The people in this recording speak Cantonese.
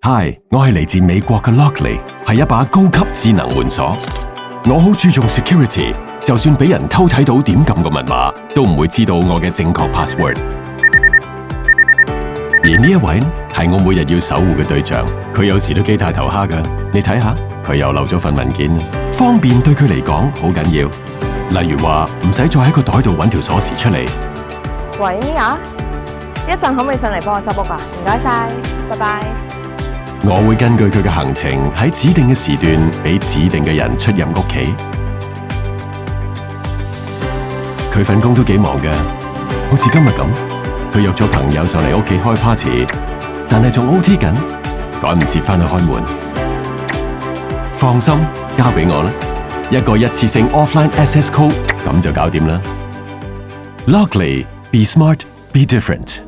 Hi， 我係嚟自美國嘅 Lockly， 係一把高級智能門鎖。我好注重 security， 就算俾人偷睇到點撳個密碼，都唔會知道我嘅正確 password。而呢一位係我每日要守護嘅對象，佢有時都幾大頭蝦㗎。你睇下，佢又漏咗份文件，方便對佢嚟講好緊要。例如話唔使再喺個袋度揾條鎖匙出嚟。喂，Mia，一陣可唔可以上嚟幫我執屋啊？唔該晒，拜拜。我會根據佢嘅行程喺指定嘅時段，俾指定嘅人出入屋企。佢份工都幾忙嘅，好似今日咁，佢約咗朋友上嚟屋企開 party， 但係仲 OT 緊，趕唔切返去開門。放心，交俾我啦，一個一次性 offline access code， 咁就搞掂啦。Lockly，be smart，be different。